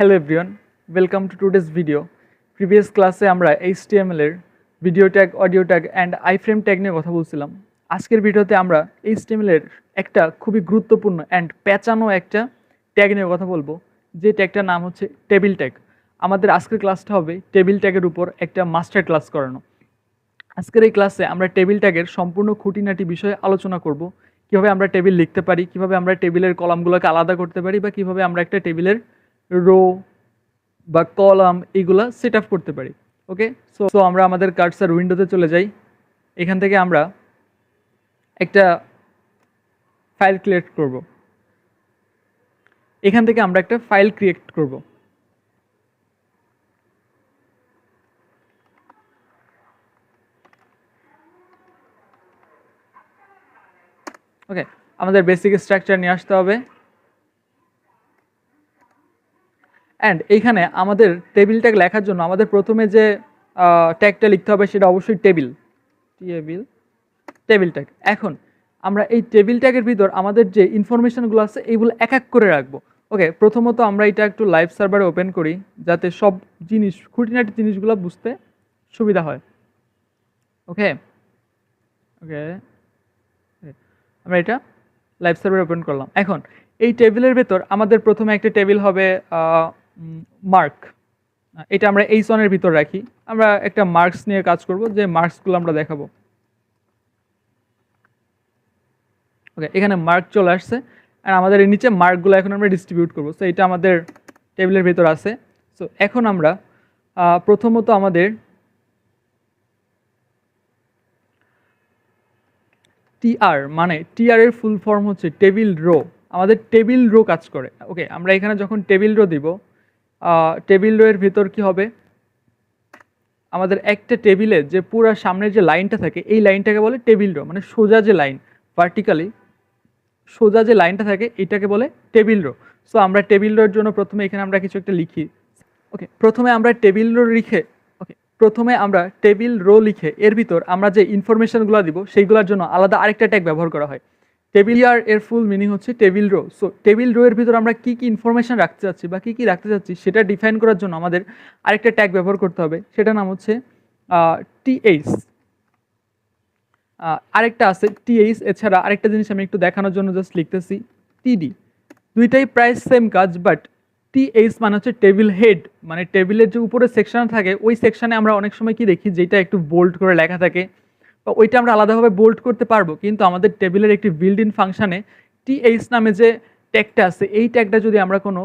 Hello everyone, welcome to today's video. Previous ক্লাসে আমরা HTML এর video tag, audio tag and iframe tag নিয়ে কথা বলছিলাম। আজকের ভিডিওতে আমরা HTML এর একটা খুবই গুরুত্বপূর্ণ অ্যান্ড পেঁচানো একটা ট্যাগ নিয়ে কথা বলবো, যে ট্যাগটার নাম হচ্ছে টেবিল ট্যাগ। আমাদের আজকের ক্লাসটা হবে টেবিল ট্যাগের উপর একটা মাস্টার ক্লাস করানো। আজকের এই ক্লাসে আমরা টেবিল ট্যাগের সম্পূর্ণ খুঁটিনাটি বিষয়ে আলোচনা করব। কিভাবে আমরা টেবিল লিখতে পারি, কিভাবে আমরা টেবিলের কলামগুলোকে আলাদা করতে পারি, বা কিভাবে আমরা একটা টেবিলের রো বা কলাম এগুলা সেট আপ করতে পারি। ওকে, সো আমরা আমাদের কার্সার উইন্ডোতে চলে যাই। এখান থেকে আমরা একটা ফাইল ক্রিয়েট করব। ওকে, আমাদের বেসিক স্ট্রাকচার নিয়ে আসতে হবে। অ্যান্ড এইখানে আমাদের টেবিল ট্যাগ লেখার জন্য আমাদের প্রথমে যে ট্যাগটা লিখতে হবে সেটা অবশ্যই টেবিল ট্যাগ। এখন আমরা এই টেবিল ট্যাগের ভিতর আমাদের যে ইনফরমেশনগুলো আছে এইগুলো এক এক করে রাখবো। ওকে, প্রথমত আমরা এটা একটু লাইভ সার্ভারে ওপেন করি যাতে সব জিনিস, খুঁটিনাটি জিনিসগুলো বুঝতে সুবিধা হয়। ওকে ওকে আমরা এটা লাইভ সার্ভারে ওপেন করলাম। এখন এই টেবিলের ভেতর আমাদের প্রথমে একটা টেবিল হবে মার্ক। এটা আমরা H1 এর ভিতর রাখি। আমরা একটা মার্কস নিয়ে কাজ করব, যে মার্কসগুলো আমরা দেখাবো। ওকে, এখানে মার্ক চলে আসছে আর আমাদের এর নিচে মার্কগুলো এখন আমরা ডিস্ট্রিবিউট করব। সো এটা আমাদের টেবিলের ভিতর আছে। সো এখন আমরা প্রথমত আমাদের টিআর, মানে টিআর এর ফুল ফর্ম হচ্ছে টেবিল রো। আমাদের টেবিল রো কাজ করে। ওকে, আমরা এখানে যখন টেবিল রো দিব, টেবিল রো এর ভিতর কি হবে, আমাদের একটা টেবিলে যে পুরো সামনের যে লাইনটা থাকে এই লাইনটাকে বলে টেবিল রো, মানে সোজা যে লাইন, ভার্টিক্যালি সোজা যে লাইনটা থাকে এটাকে বলে টেবিল রো। সো আমরা টেবিল রোর জন্য প্রথমে এখানে আমরা কিছু একটা লিখি। ওকে, প্রথমে আমরা টেবিল রো লিখে এর ভিতর আমরা যে ইনফরমেশনগুলো দিব সেইগুলোর জন্য আলাদা আরেকটা ট্যাগ ব্যবহার করা হয়। টেবিল এর ফুল মিনিং হচ্ছে table row. So table row এর ভিতর আমরা কি কি ইনফরমেশন রাখতে চাচ্ছি বা কি রাখতে চাচ্ছি সেটা ডিফাইন করার জন্য আমাদের আরেকটা ট্যাগ ব্যবহার করতে হবে, সেটার নাম হচ্ছে টিএইচ। আরেকটা আছে টিএইচ, এছাড়া আরেকটা জিনিস আমি একটু দেখানোর জন্য জাস্ট লিখতেছি টিডি। দুইটাই প্রায় সেম কাজ, বাট টিএইচ মানে হচ্ছে টেবিল হেড, মানে টেবিলের যে উপরে সেকশন থাকে ওই সেকশনে আমরা অনেক সময় কি দেখি, যেটা একটু বোল্ড করে লেখা থাকে, বা ওইটা আমরা আলাদাভাবে বোল্ড করতে পারবো, কিন্তু আমাদের টেবিলের একটি বিল্ড ইন ফাংশনে টিএইচ নামে যে ট্যাগটা আছে এই ট্যাগটা যদি আমরা কোনো